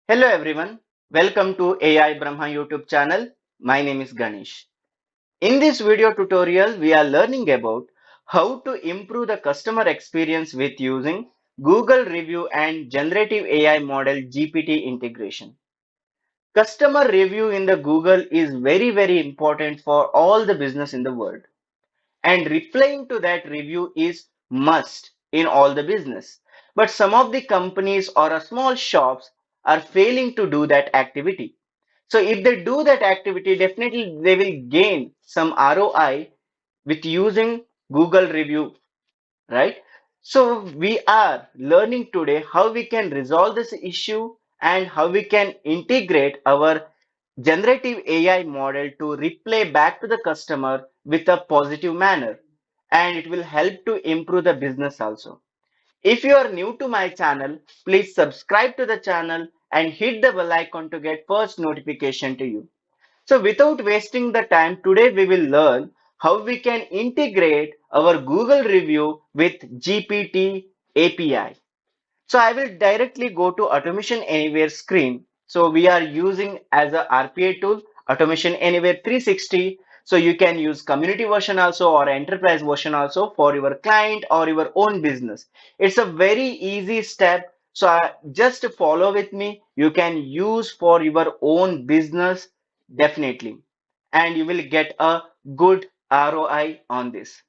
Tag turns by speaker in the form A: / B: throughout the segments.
A: Hello everyone, welcome to AI Brahma YouTube channel. My name is Ganesh. In this video tutorial, we are learning about how to improve the customer experience with using Google review and generative AI model GPT integration. Customer review in the Google is very important for all the business in the world, and replying to that review is must in all the business. But some of the companies or a small shops are failing to do that activity. So if they do that activity, definitely they will gain some ROI with using Google review, right? So we are learning today how we can resolve this issue and how we can integrate our generative AI model to reply back to the customer with a positive manner, and it will help to improve the business also. If you are new to my channel, please subscribe to the channel and hit the bell icon to get first notification to you. So without wasting the time, today we will learn how we can integrate our Google review with GPT API. So I will directly go to Automation Anywhere screen. So we are using as a RPA tool, Automation Anywhere 360. So you can use community version also or enterprise version also for your client or your own business. It's a very easy step. So just follow with me. You can use for your own business definitely. And you will get a good ROI on this.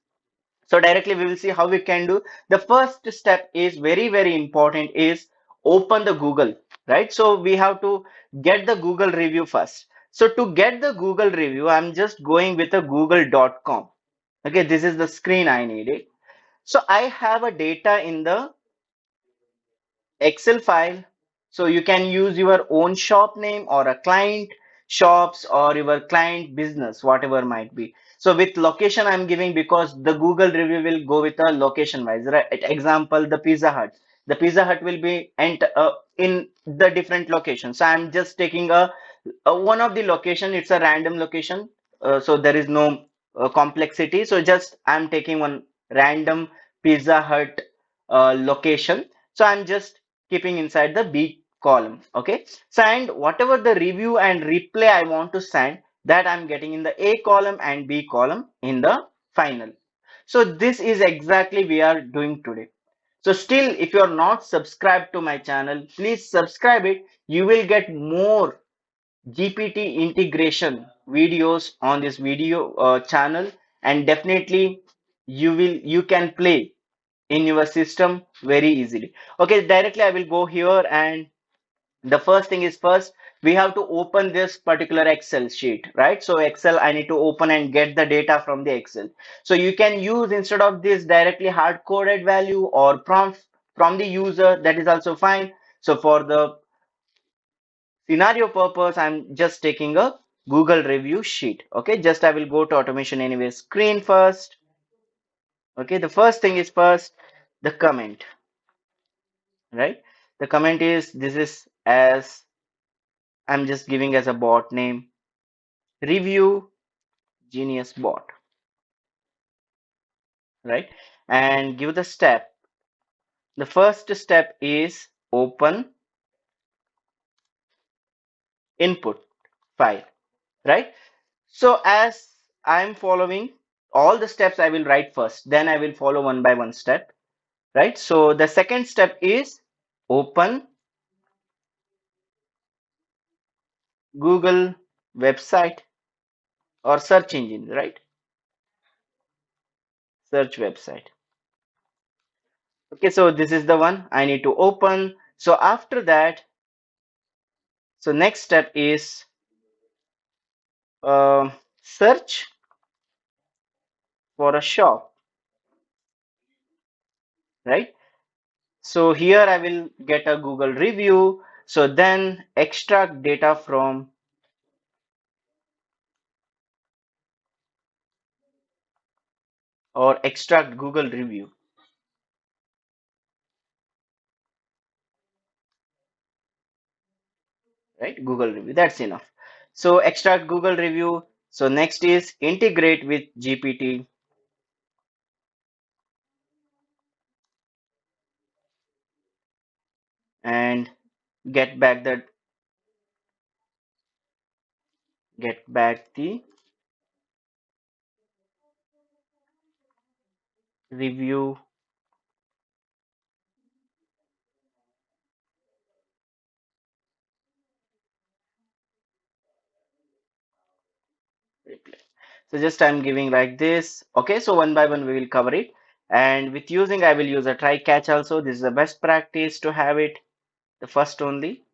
A: So directly we will see how we can do. The first step is very important is open the Google, right? So we have to get the Google review first. So to get the Google review, I'm just going with a google.com. Okay, this is the screen I needed. So I have a data in the Excel file. So you can use your own shop name or a client shops or your client business, whatever might be. So with location I'm giving because the Google review will go with a location wise, right? Example, the Pizza Hut. The Pizza Hut will be in the different locations. So I'm just taking a one of the location. It's a random location. So there is no complexity. So just I'm taking one random Pizza Hut location. So I'm just keeping inside the B column. Okay. So and whatever the review and replay I want to send, that I'm getting in the A column and B column in the final. So this is exactly we are doing today. So still, if you are not subscribed to my channel, please subscribe it. You will get more GPT integration videos on this video channel, and definitely you can play in your system very easily. Okay, directly I will go here, and the first thing is first we have to open this particular Excel sheet, right? So Excel I need to open and get the data from the Excel. So you can use instead of this directly hard coded value or prompt from the user, that is also fine. So for the scenario purpose, I'm just taking a Google review sheet. Okay, just I will go to Automation Anyway screen first. Okay, the first thing is first the comment, right? The comment is this is as I'm just giving as a bot name, review genius bot, right? And give the step. The first step is open input file, right? So as I'm following all the steps, I will write first, then I will follow one by one step, right? So the second step is open Google website or search engine, right? Search website. Okay, so this is the one I need to open. So after that, so next step is uh, search for a shop, right? So here I will get a Google review. So then extract data from or extract Google review, right? Google review, that's enough. So extract Google review. So next is integrate with GPT and get back the get back the review reply. So just I'm giving like this. Okay, so one by one we will cover it. And with using, I will use a try catch also. This is the best practice to have it, the first only,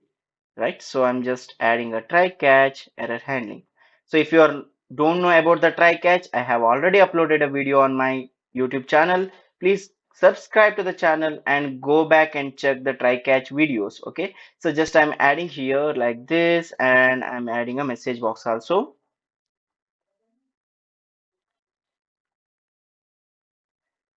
A: right? So I'm just adding a try catch error handling. So if you don't know about the try catch, I have already uploaded a video on my YouTube channel. Please subscribe to the channel and go back and check the try catch videos. Okay, so just I'm adding here like this, and I'm adding a message box also.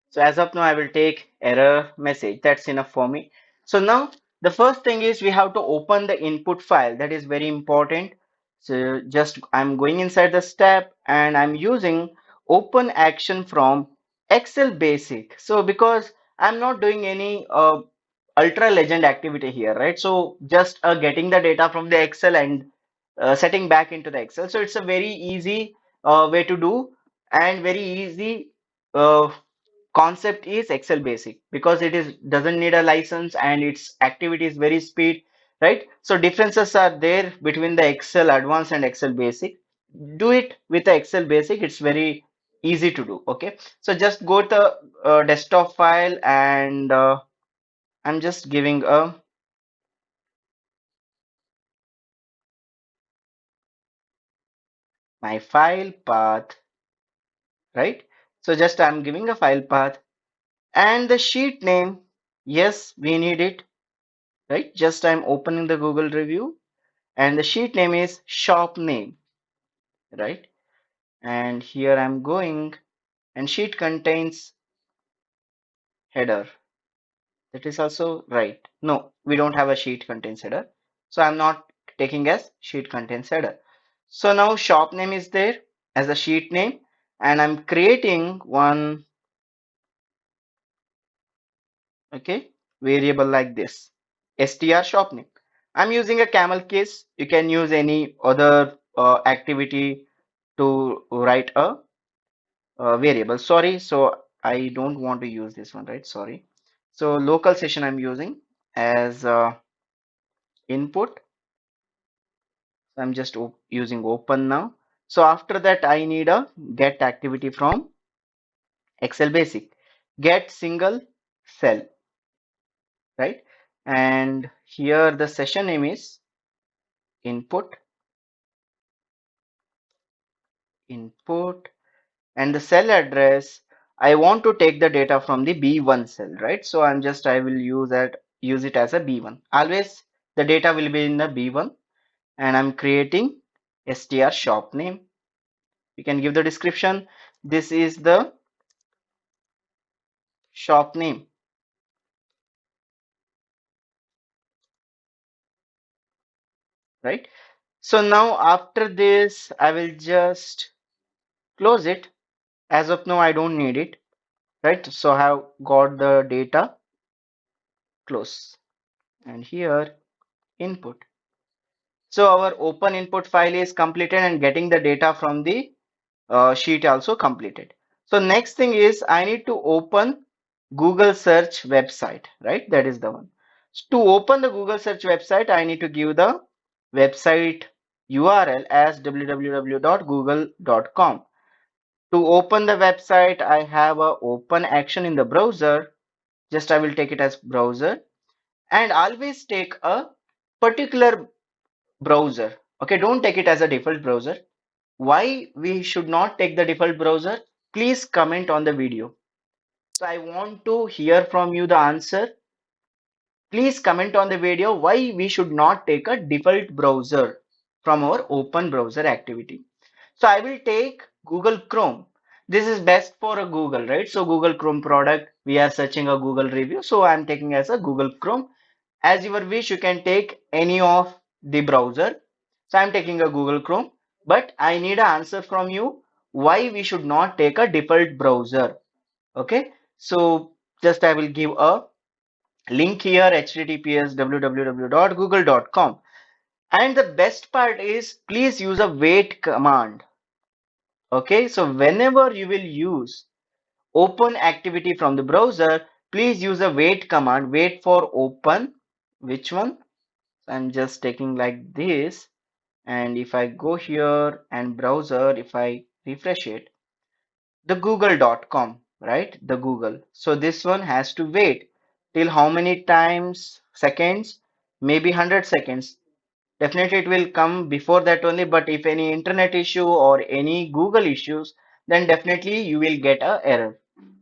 A: So as of now, I will take error message. That's enough for me. So now the first thing is we have to open the input file. That is very important. So just I'm going inside the step and I'm using open action from Excel basic. So because I'm not doing any ultra legend activity here, right? So just getting the data from the Excel and setting back into the Excel. So it's a very easy way to do and very easy uh, concept is Excel basic because it is doesn't need a license and its activity is very speed, right? So differences are there between the Excel advanced and Excel basic. Do it with the Excel basic, it's very easy to do. Okay, so just go to the desktop file and I'm just giving a my file path, right? So just I'm giving a file path and the sheet name, yes, we need it, right? Just I'm opening the Google review and the sheet name is shop name, right? And here I'm going and sheet contains header. That is also right. No, we don't have a sheet contains header. So I'm not taking as sheet contains header. So now shop name is there as a sheet name and I'm creating one, okay, variable like this, str shop name. I'm using a camel case. You can use any other activity to write a variable. Sorry, so I don't want to use this one, right? Sorry. So local session I'm using as input. I'm just using open now. So after that, I need a get activity from Excel basic. Get single cell, right? And here the session name is input, input, and the cell address. I want to take the data from the B1 cell, right? So I will use it as a B1. Always the data will be in the B1 and I'm creating str shop name. You can give the description. This is the shop name, right? So now after this, I will just close it. As of now, I don't need it, right? So I have got the data close and here input. So our open input file is completed and getting the data from the sheet also completed. So next thing is I need to open Google search website, right? That is the one. To open the Google search website, I need to give the website URL as www.google.com. To open the website, I have a open action in the browser. Just I will take it as browser and always take a particular browser. Okay, don't take it as a default browser. Why we should not take the default browser? Please comment on the video. So I want to hear from you the answer. Please comment on the video why we should not take a default browser from our open browser activity. So I will take Google Chrome. This is best for a Google, right? So Google Chrome product, we are searching a Google review. So I'm taking as a Google Chrome. As your wish, you can take any of the browser. So I'm taking a Google Chrome, but I need an answer from you why we should not take a default browser. Okay, so just I will give a link here https www.google.com And the best part is please use a wait command. Okay, so whenever you will use open activity from the browser, please use a wait command. Wait for open. Which one? I'm just taking like this. And if I go here and browser, if I refresh it, the google.com, right? The Google. So this one has to wait till how many times? Seconds? Maybe 100 seconds. Definitely it will come before that only, but if any internet issue or any Google issues, then definitely you will get a error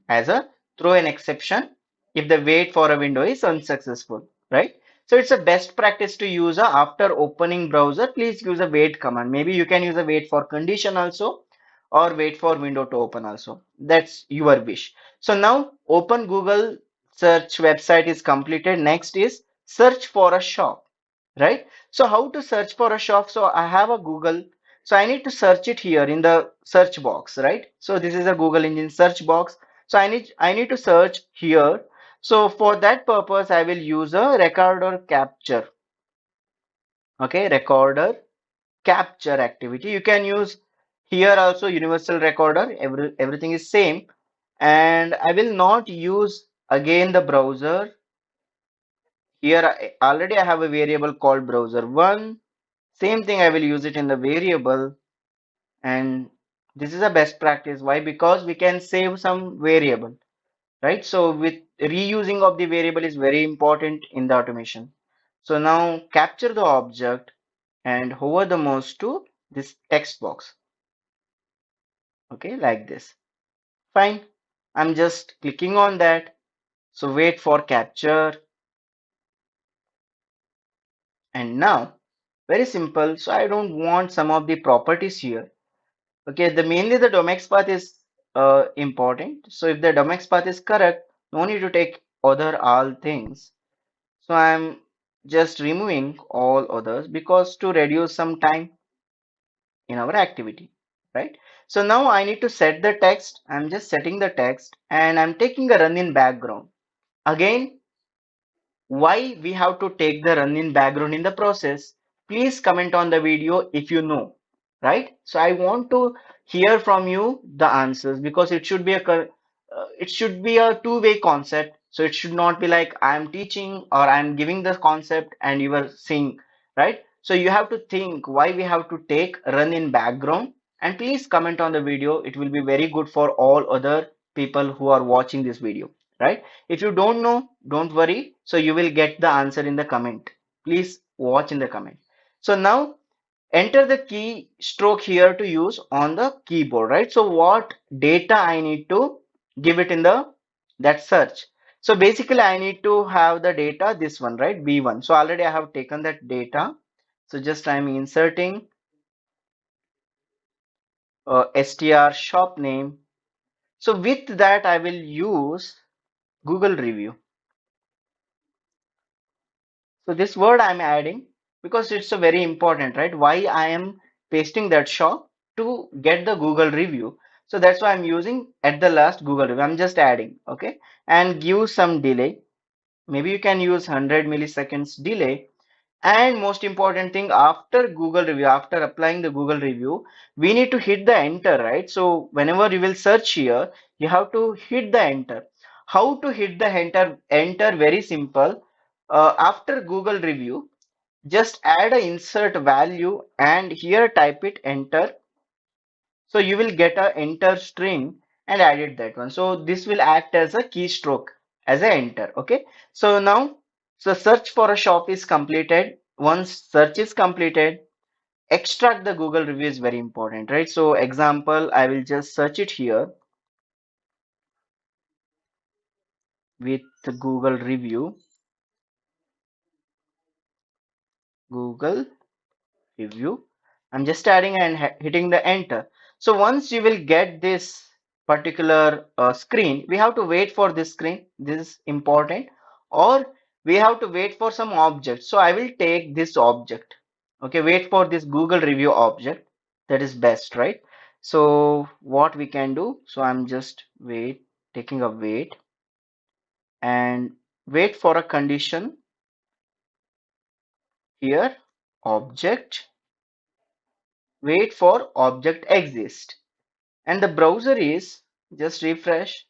A: as a throw an exception if the wait for a window is unsuccessful, right? So it's a best practice to use a after opening browser, please use a wait command. Maybe you can use a wait for condition also or wait for window to open also. That's your wish. So now open Google search website is completed. Next is search for a shop, right? So how to search for a shop? So I have a Google, so I need to search it here in the search box, right? So this is a Google engine search box. So I need to search here. So for that purpose, I will use a recorder capture. Okay, recorder capture activity. You can use here also universal recorder. Everything is same. And I will not use again the browser. Here already I have a variable called browser1. Same thing I will use it in the variable, and this is a best practice. Why? Because we can save some variable, right? So with reusing of the variable is very important in the automation. So now capture the object and hover the mouse to this text box. Okay, like this. Fine. I'm just clicking on that. So wait for capture, and now very simple. So I don't want some of the properties here. Okay, the mainly the domains path is important. So if the domains path is correct, no need to take other all things. So I'm just removing all others because to reduce some time in our activity, right? So now I need to set the text. I'm just setting the text and I'm taking a run in background. Again, why we have to take the run in background in the process? Please comment on the video if you know, right? So I want to hear from you the answers because it should be a two-way concept. So it should not be like I'm teaching or I'm giving the concept and you are seeing, right? So you have to think why we have to take run in background, and please comment on the video. It will be very good for all other people who are watching this video, right? If you don't know, don't worry. So you will get the answer in the comment. Please watch in the comment. So now enter the key stroke here to use on the keyboard, right? So what data I need to give it in the that search. So basically I need to have the data, this one, right? B1. So already I have taken that data. So just I'm inserting str shop name. So with that I will use Google review. So this word I'm adding because it's a very important, right? Why I am pasting that shop to get the Google review. So that's why I'm using at the last Google review. I'm just adding, okay? And give some delay. Maybe you can use 100 milliseconds delay. And most important thing, after Google review, after applying the Google review, we need to hit the enter, right? So whenever you will search here, you have to hit the enter. How to hit the enter? Enter very simple. After Google review, just add a insert value and here type it enter. So you will get a enter string and added that one. So this will act as a keystroke as a enter. Okay. So now, so search for a shop is completed. Once search is completed, extract the Google review is very important, right? So example, I will just search it here with the Google review, Google review. I'm just adding and hitting the enter. So once you will get this particular screen, we have to wait for this screen. This is important. Or we have to wait for some object. So I will take this object. Okay, wait for this Google review object. That is best, right? So what we can do, so I'm just taking a wait and wait for a condition here. object, wait for object exist. And the browser is, just refresh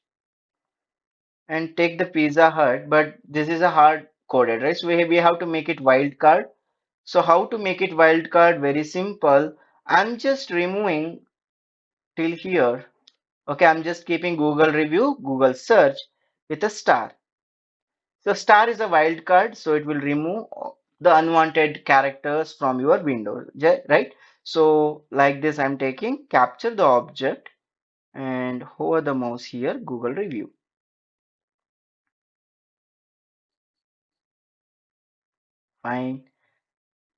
A: and take the Pizza Hut, but this is a hard coded, right? So we have to make it wildcard. So how to make it wildcard? Very simple. I'm just removing till here. Okay, I'm just keeping Google review, Google search with a star. So star is a wildcard, so it will remove the unwanted characters from your window, right? So like this, I'm taking capture the object and hover the mouse here, Google review. Fine.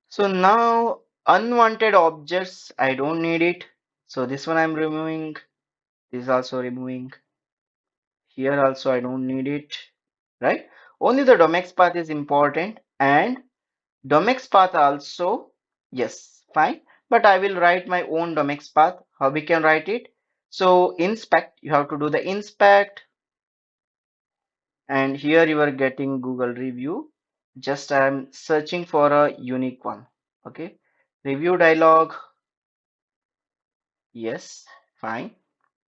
A: So now unwanted objects, I don't need it. So this one I'm removing. This also removing. Here also I don't need it, right? Only the domex path is important and domex path also, yes, fine. But I will write my own domex path. How we can write it? So inspect, you have to do the inspect and here you are getting Google review. Just I am searching for a unique one. Okay. Review dialog. Yes, fine.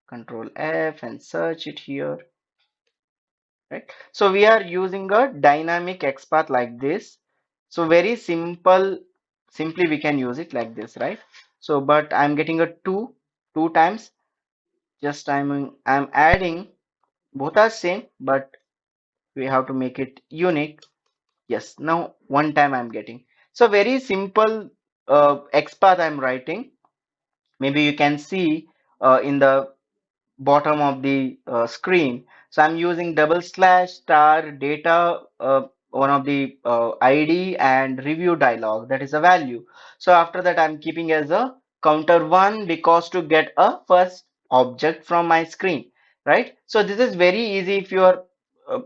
A: Control F and search it here. Right. So we are using a dynamic XPath like this. So very simple, simply we can use it like this, right? So, but I'm getting a two times. Just I'm adding, both are same, but we have to make it unique. Yes, now one time I'm getting. So very simple XPath I'm writing. Maybe you can see in the bottom of the screen. So I'm using double slash star data, one of the ID and review dialog, that is a value. So after that I'm keeping as a counter one because to get a first object from my screen, right? So this is very easy. If you are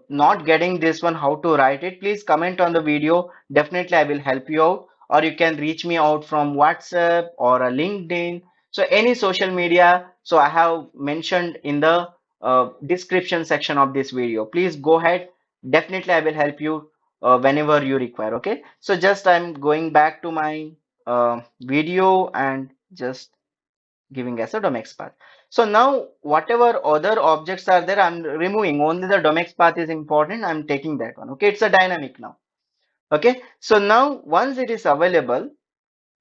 A: not getting this one, how to write it, please comment on the video. Definitely I will help you out, or you can reach me out from WhatsApp or a LinkedIn, so any social media, so I have mentioned in the description section of this video. Please go ahead. Definitely I will help you whenever you require. Okay. So just I'm going back to my video and just giving as a domex path. So now whatever other objects are there, I'm removing. Only the domex path is important. I'm taking that one. Okay. It's a dynamic now. Okay. So now once it is available,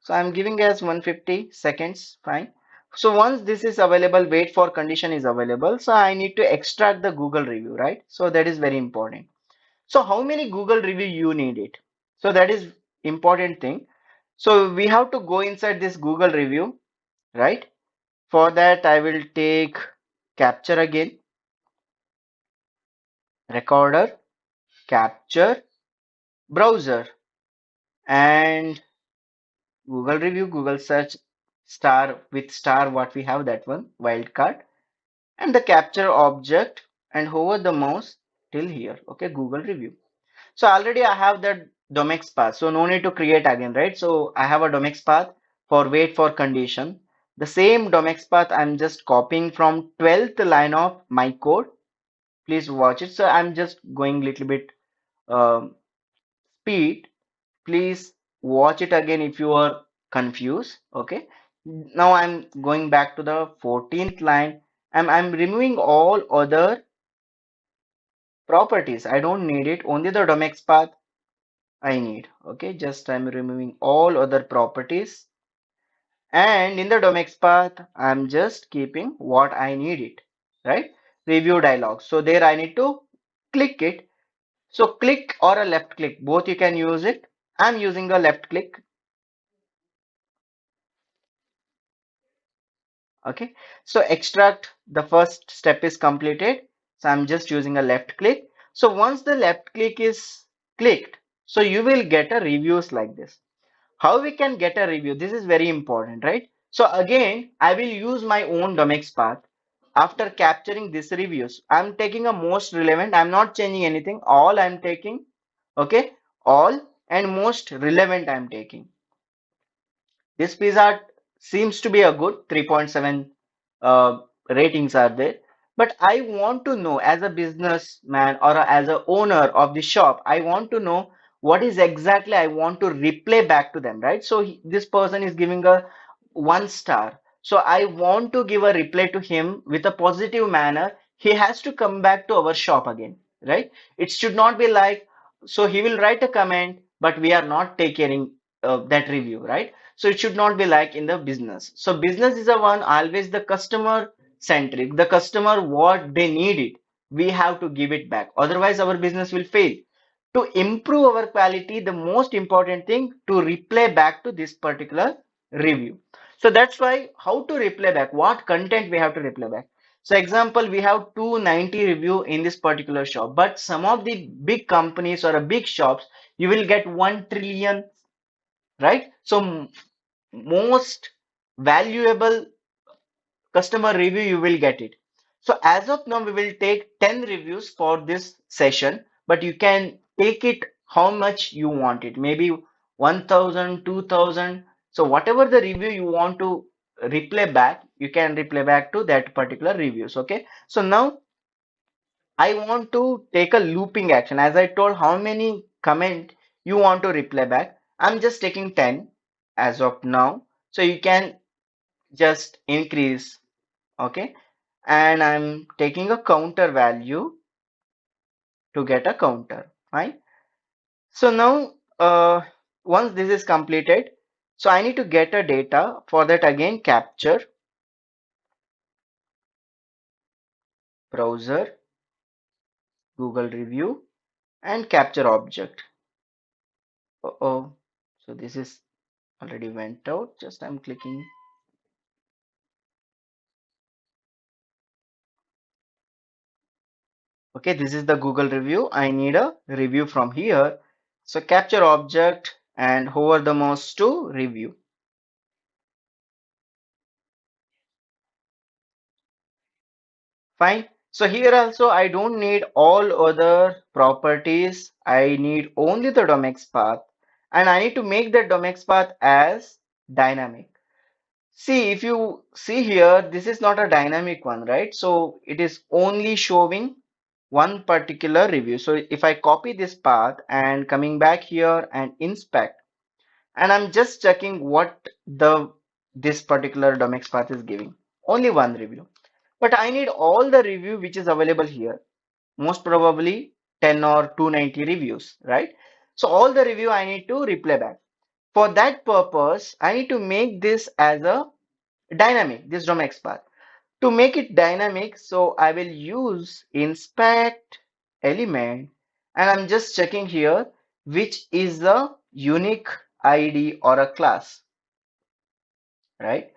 A: so I'm giving as 150 seconds, fine. So once this is available, wait for condition is available. So I need to extract the Google review, right? So that is very important. So how many Google review you need it? So that is important thing. So we have to go inside this Google review, right? For that, I will take capture again, recorder, capture, browser, and Google review, Google search star with star, what we have that one, wildcard, and the capture object and hover the mouse till here. Okay, Google review. So already I have that domex path, so no need to create again, right? So I have a domex path for wait for condition. The same domex path I'm just copying from 12th line of my code. Please watch it. So I'm just going little bit um, speed. Please watch it again if you are confused. Okay. Now I'm going back to the 14th line. I'm removing all other properties. I don't need it. Only the domex path I need. Okay. Just I'm removing all other properties. And in the domex path, I'm just keeping what I need it. Right. Review dialog. So there I need to click it. So click or a left click, both you can use it. I'm using a left click. Okay. So extract, the first step is completed. So I'm just using a left click. So once the left click is clicked, so you will get a reviews like this. How we can get a review? This is very important, right? So again, I will use my own domex path. After capturing these reviews, I'm taking a most relevant. I'm not changing anything. All I'm taking, okay, all and most relevant I'm taking. This Pizza Hut seems to be a good 3.7 ratings are there. But I want to know as a businessman or as a owner of the shop, I want to know what is exactly I want to replay back to them, right? So this person is giving a 1 star. So I want to give a reply to him with a positive manner. He has to come back to our shop again, right? It should not be like, so he will write a comment, but we are not taking that review, right? So it should not be like in the business. So business is a one always the customer centric. The customer what they need it, we have to give it back. Otherwise, our business will fail. To improve our quality, the most important thing to reply back to this particular review. So that's why how to reply back, what content we have to reply back. So example, we have 290 review in this particular shop, but some of the big companies or a big shops, you will get 1 trillion, right? So most valuable customer review you will get it. So as of now we will take 10 reviews for this session, but you can take it how much you want it, maybe 1000, 2000. So whatever the review you want to replay back, you can replay back to that particular reviews. Okay, so now I want to take a looping action. As I told, how many comment you want to reply back, I'm just taking 10 as of now. So you can just increase. Okay, and I'm taking a counter value to get a counter. Fine. So now once this is completed, so I need to get a data. For that, again capture browser, Google review, and capture object. Oh, so this is already went out. Just I'm clicking. Okay, this is the Google review. I need a review from here. So capture object and hover the mouse to review. Fine. So here also I don't need all other properties. I need only the domains path, and I need to make the domains path as dynamic. See, if you see here, this is not a dynamic one, right? So it is only showing one particular review. So if I copy this path and coming back here and inspect, and I'm just checking what the this particular domains path is giving. Only one review. But I need all the review which is available here. Most probably 10 or 290 reviews, right? So all the review I need to reply back. For that purpose, I need to make this as a dynamic, this domain path. To make it dynamic, so I will use inspect element, and I'm just checking here which is the unique ID or a class, right?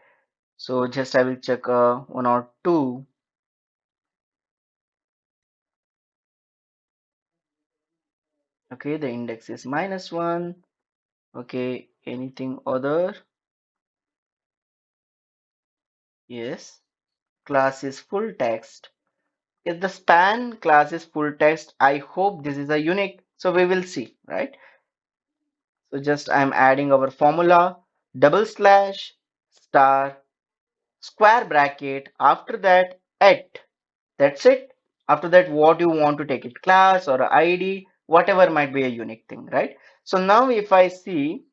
A: So just I will check one or two. Okay, the index is -1. Okay, anything other? Yes. Class is full text. If the span class is full text, I hope this is a unique. So we will see, right? So just I'm adding our formula, double slash, star, square bracket. After that, at. That's it. After that, what you want to take it, class or ID, whatever might be a unique thing, right? So now if I see,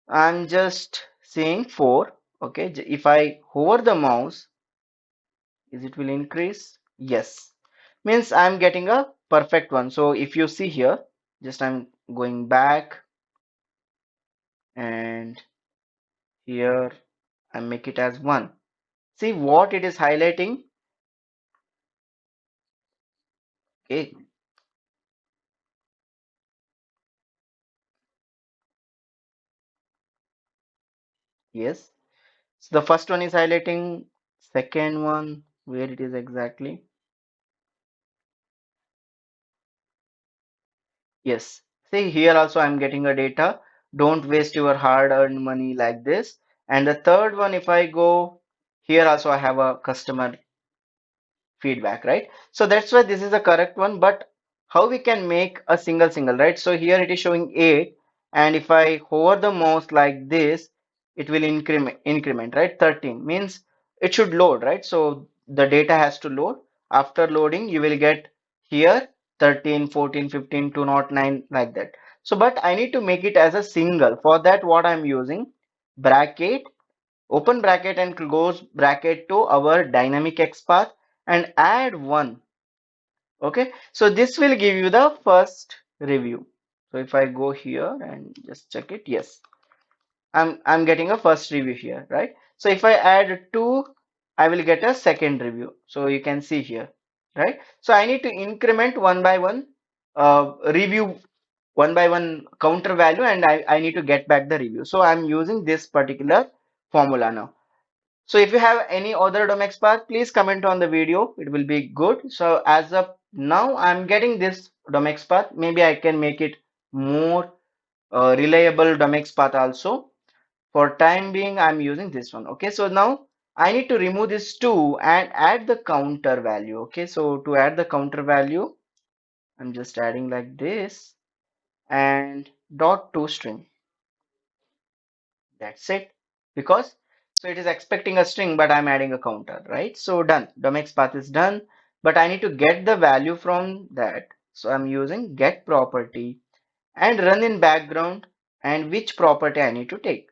A: I'm just seeing 4. Okay, if I hover the mouse, is it will increase? Yes, means I'm getting a perfect one. So if you see here, just I'm going back, and here I make it as 1. See what it is highlighting. Okay, yes. So the first one is highlighting, second one where it is exactly. Yes. See here also I'm getting a data. Don't waste your hard-earned money like this. And the third one, if I go here also I have a customer feedback, right? So that's why this is the correct one. But how we can make a single, right? So here it is showing 8, and if I hover the mouse like this, it will increment, right? 13 means it should load, right? So the data has to load. After loading, you will get here 13, 14, 15, 209 like that. So, but I need to make it as a single. For that, what I'm using, bracket, open bracket and close bracket to our dynamic XPath and add one. Okay, so this will give you the first review. So if I go here and just check it, yes, I'm getting a first review here, right? So if I add two, I will get a second review. So you can see here, right? So I need to increment one by one review, one by one counter value, and I need to get back the review. So I'm using this particular formula now. So if you have any other domain path, please comment on the video. It will be good. So as of now, I'm getting this domain path. Maybe I can make it more reliable domain path also. For time being, I'm using this one. Okay, so now I need to remove this two and add the counter value. Okay, so to add the counter value, I'm just adding like this and dot to string. That's it. Because so it is expecting a string, but I'm adding a counter, right? So done. Domains path is done, but I need to get the value from that. So I'm using get property and run in background and which property I need to take.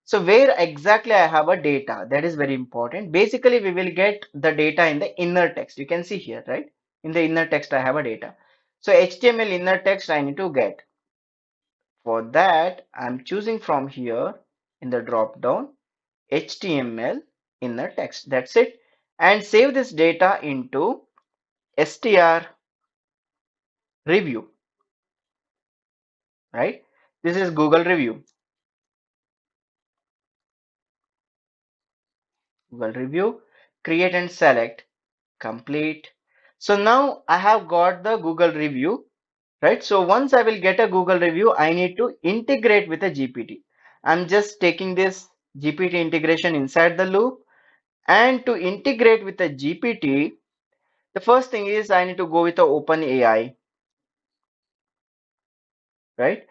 A: So where exactly I have a data, that is very important. Basically, we will get the data in the inner text. You can see here, right? In the inner text, I have a data. So HTML inner text I need to get. For that, I'm choosing from here in the drop down HTML inner text. That's it. And save this data into str review, right? This is Google review. Google review, create and select, complete. So now I have got the Google review, right? So once I will get a Google review, I need to integrate with a GPT. I'm just taking this GPT integration inside the loop. And to integrate with the GPT, the first thing is I need to go with the OpenAI, right?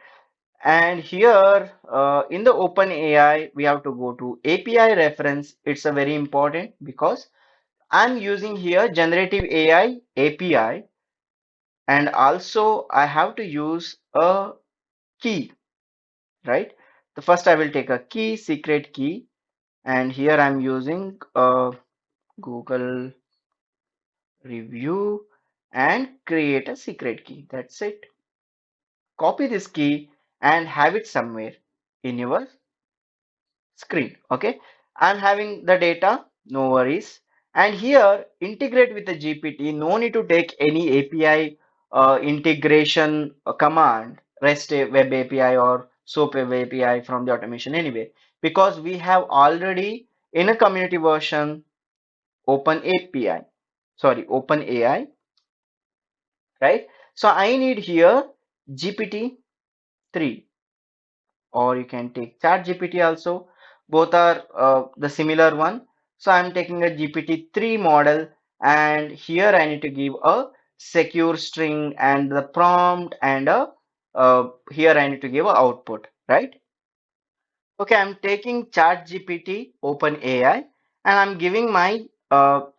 A: And here in the OpenAI, we have to go to API reference. It's a very important because I'm using here generative AI API, and also I have to use a key, right? The first I will take a key, secret key, and here I'm using a Google review and create a secret key. That's it. Copy this key and have it somewhere in your screen. Okay, I'm having the data, no worries. And here integrate with the GPT, no need to take any API integration command, REST web API or SOAP web API from the automation anyway, because we have already in a community version open API, sorry, open AI, right? So I need here GPT 3, or you can take chat GPT also. Both are the similar one. So I'm taking a GPT-3 model, and here I need to give a secure string and the prompt, and here I need to give a output, right? Okay, I'm taking ChatGPT OpenAI and I'm giving my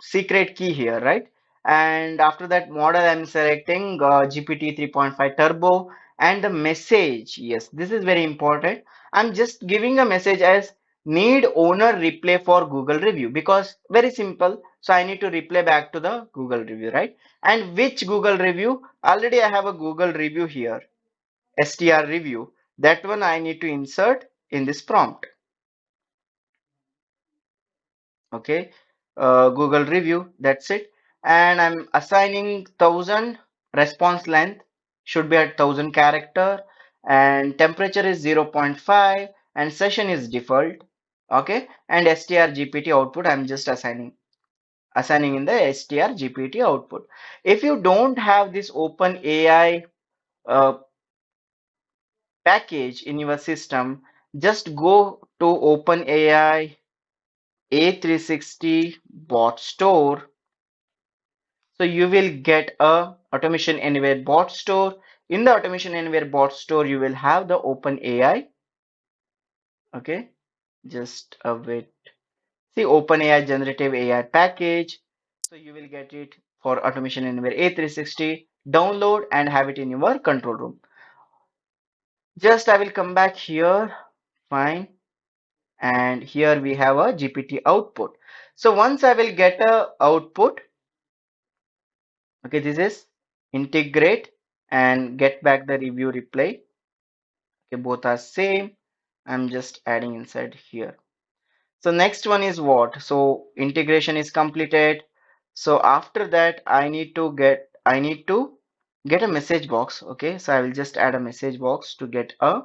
A: secret key here, right? And after that model, I'm selecting GPT 3.5 Turbo and the message. Yes, this is very important. I'm just giving a message as need owner replay for Google review because very simple. So I need to replay back to the Google review, right? And which Google review? Already I have a Google review here, str review. That one I need to insert in this prompt. Okay, Google review, that's it. And I'm assigning 1000, response length should be at 1000 character, and temperature is 0.5, and session is default. Okay, and strgpt output I'm just assigning in the strgpt output. If you don't have this open AI package in your system, just go to OpenAI A360 bot store. So you will get a Automation Anywhere bot store. In the Automation Anywhere bot store, you will have the OpenAI. Okay, just wait. See OpenAI generative AI package. So you will get it for Automation Anywhere A360. Download and have it in your control room. Just I will come back here. Fine. And here we have a GPT output. So once I will get a output, okay, this is integrate and get back the review reply. Okay, both are same. I'm just adding inside here. So next one is what? So integration is completed. So after that, I need to get a message box. Okay, so I will just add a message box to get a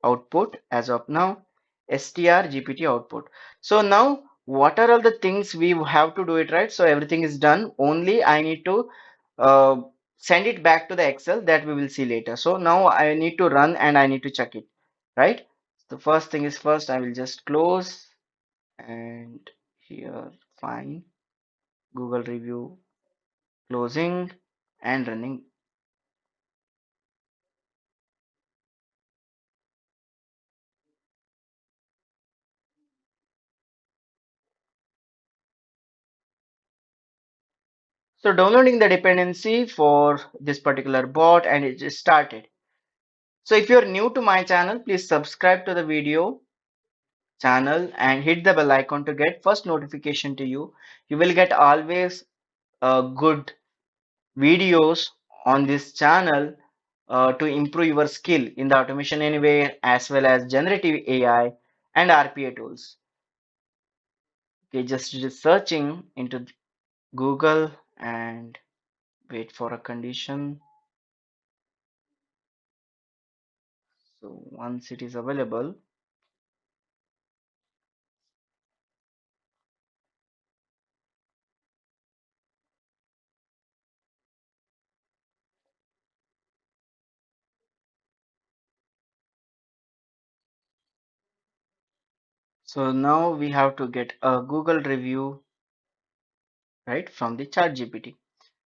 A: output as of now. str gpt output. So now what are all the things we have to do it, right? So everything is done. Only I need to uh, send it back to the Excel, that we will see later. So now I need to run and I need to check it, right? The first thing is first, I will just close and here, fine, Google review, closing and running. So downloading the dependency for this particular bot and it just started. So if you're new to my channel, please subscribe to the video channel and hit the bell icon to get first notification to you. You will get always good videos on this channel to improve your skill in the automation anywhere as well as generative AI and RPA tools. Okay, just searching into Google and wait for a condition. So once it is available, so now we have to get a Google review, right, from the chat GPT.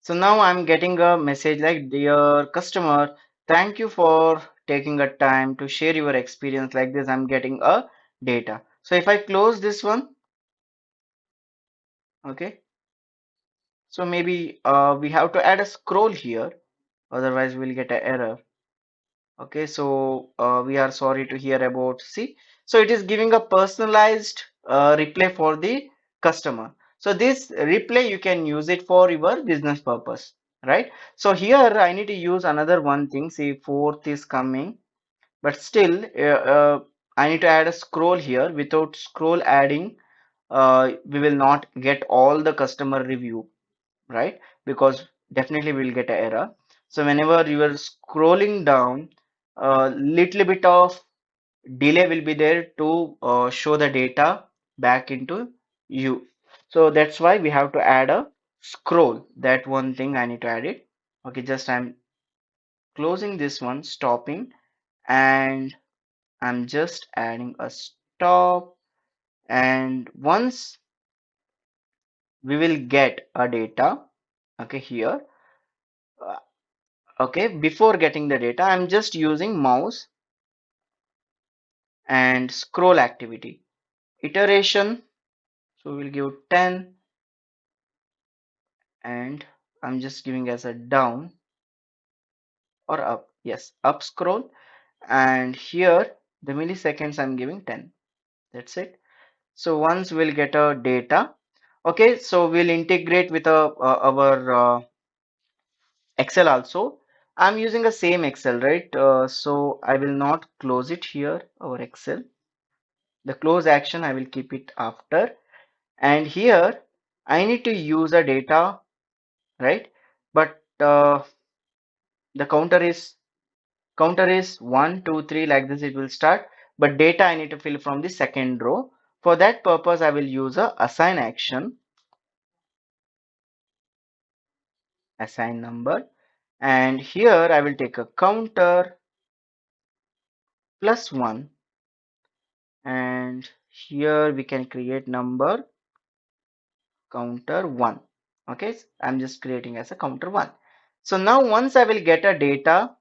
A: So now I'm getting a message like, dear customer, thank you for taking a time to share your experience like this. I'm getting a data. So if I close this one, okay, so maybe we have to add a scroll here, otherwise we'll get an error. Okay, so we are sorry to hear about, see, so it is giving a personalized replay for the customer. So this replay you can use it for your business purpose, right? So here I need to use another one thing. See, fourth is coming, but still I need to add a scroll here. Without scroll adding, we will not get all the customer review, right? Because definitely we'll get an error. So whenever you are scrolling down, a little bit of delay will be there to show the data back into you. So that's why we have to add a scroll. That one thing I need to add it. Okay, just I'm closing this one, stopping, and I'm just adding a stop. And once we will get a data, okay, here. uh, Okay, before getting the data, I'm just using mouse and scroll activity. Iteration, so we'll give 10 and I'm just giving as a down or up. Yes, up scroll. And here the milliseconds I'm giving 10. That's it. So once we'll get a data, okay, so we'll integrate with our Excel also. I'm using the same Excel, right? So I will not close it here, our Excel. The close action I will keep it after, and here I need to use a data, right? But the counter is 1 2 3 like this it will start, but data I need to fill from the second row. For that purpose I will use a assign action, assign number, and here I will take a counter plus 1, and here we can create number counter 1. Okay, I'm just creating as a counter 1. So now once I will get a data,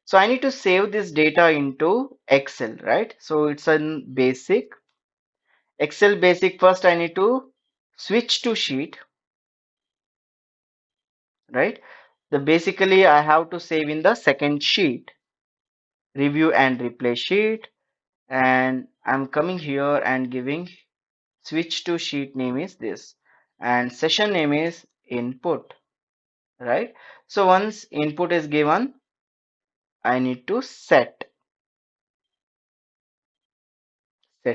A: so I need to save this data into Excel, right? So it's a basic Excel basic. First I need to switch to sheet, right? The basically I have to save in the second sheet. review and replay sheet, and I'm coming here and giving switch to sheet name is this, and session name is input, right? So once input is given, I need to set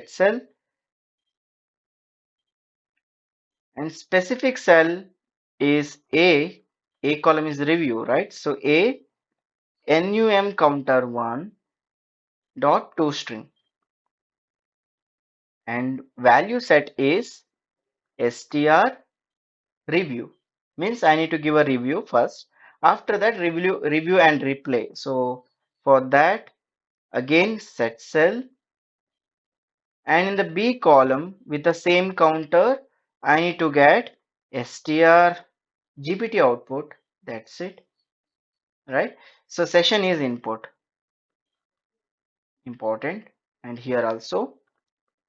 A: cell, and specific cell is A column is review, right? So A num counter 1 dot toString, and value set is str review, means I need to give a review first. After that, review and replay. So for that, again set cell, and in the B column with the same counter, I need to get str GPT output. That's it, right? So session is input, important, and here also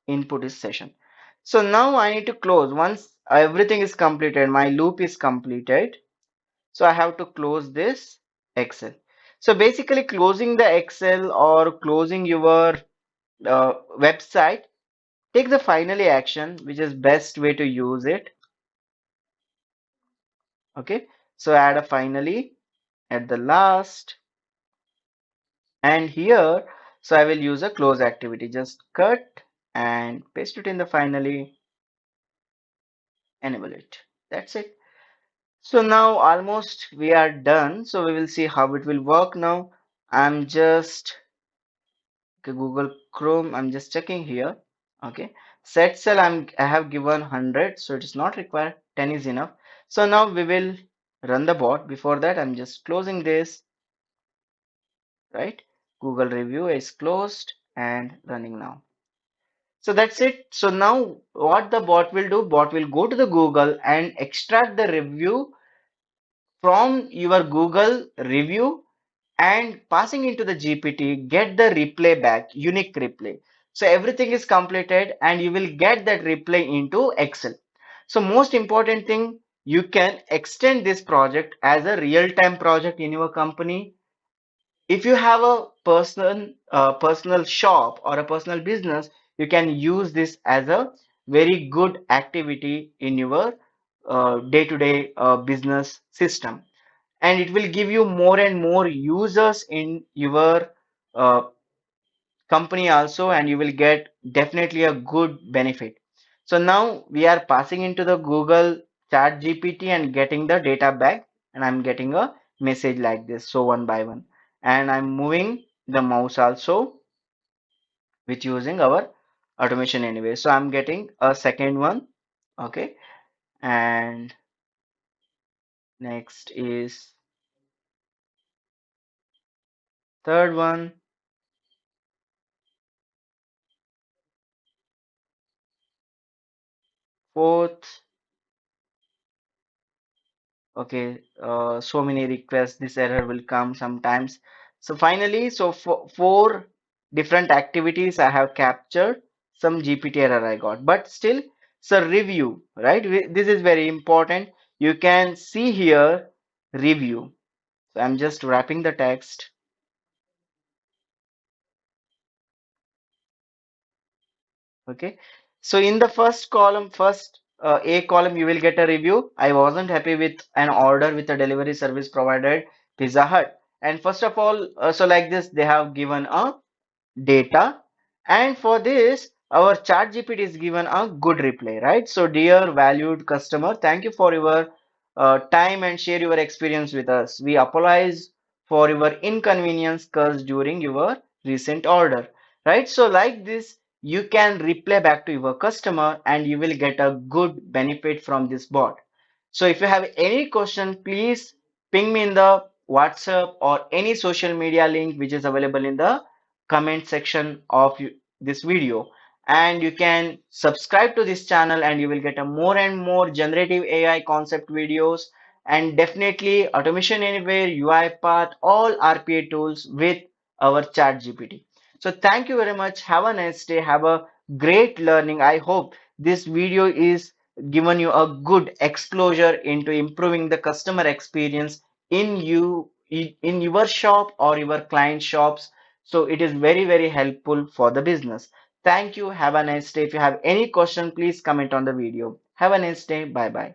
A: input is session. So now I need to close. Once everything is completed, my loop is completed. So I have to close this Excel. So basically closing the Excel or closing your website, take the finally action, which is best way to use it. Okay. So add a finally at the last, and here, so I will use a close activity. Just cut and paste it in the finally, enable it. That's it. So now almost we are done. So we will see how it will work now. I'm just okay, Google Chrome, I'm just checking here. Okay, set cell I have given 100, so it is not required. 10 is enough. So now we will run the bot. Before that, I'm just closing this, right? Google review is closed and running now. So that's it. So now what the bot will do, bot will go to the Google and extract the review from your Google review and passing into the GPT, get the replay back, unique replay. So everything is completed and you will get that replay into Excel. So most important thing, you can extend this project as a real-time project in your company. If you have a personal shop or a personal business, you can use this as a very good activity in your day-to-day business system, and it will give you more and more users in your uh, company also, and you will get definitely a good benefit. So now we are passing into the Google chat GPT and getting the data back, and I'm getting a message like this, so one by one, and I'm moving the mouse also with using our automation anyway. So I'm getting a second one. Okay, and next is third one, fourth. Okay, so many requests, this error will come sometimes. So finally, so for four different activities I have captured, some GPT error I got, but still, so review, right? This is very important. You can see here review. So I'm just wrapping the text. Okay, so in the first column, first A column, you will get a review. I wasn't happy with an order with a delivery service provided, Pizza Hut. And first of all, so like this, they have given a data, and for this our chat GPT is given a good reply, right? So dear valued customer, thank you for your time and share your experience with us. We apologize for your inconvenience caused during your recent order, right? So like this, you can reply back to your customer and you will get a good benefit from this bot. So if you have any question, please ping me in the WhatsApp or any social media link which is available in the comment section of this video, and you can subscribe to this channel and you will get a more and more generative AI concept videos, and definitely automation anywhere, UiPath, all RPA tools with our chat GPT. So thank you very much, have a nice day, have a great learning. I hope this video is given you a good exposure into improving the customer experience in your shop or your client shops So it is very, very helpful for the business. Thank you. Have a nice day. If you have any question, please comment on the video. Have a nice day. Bye bye.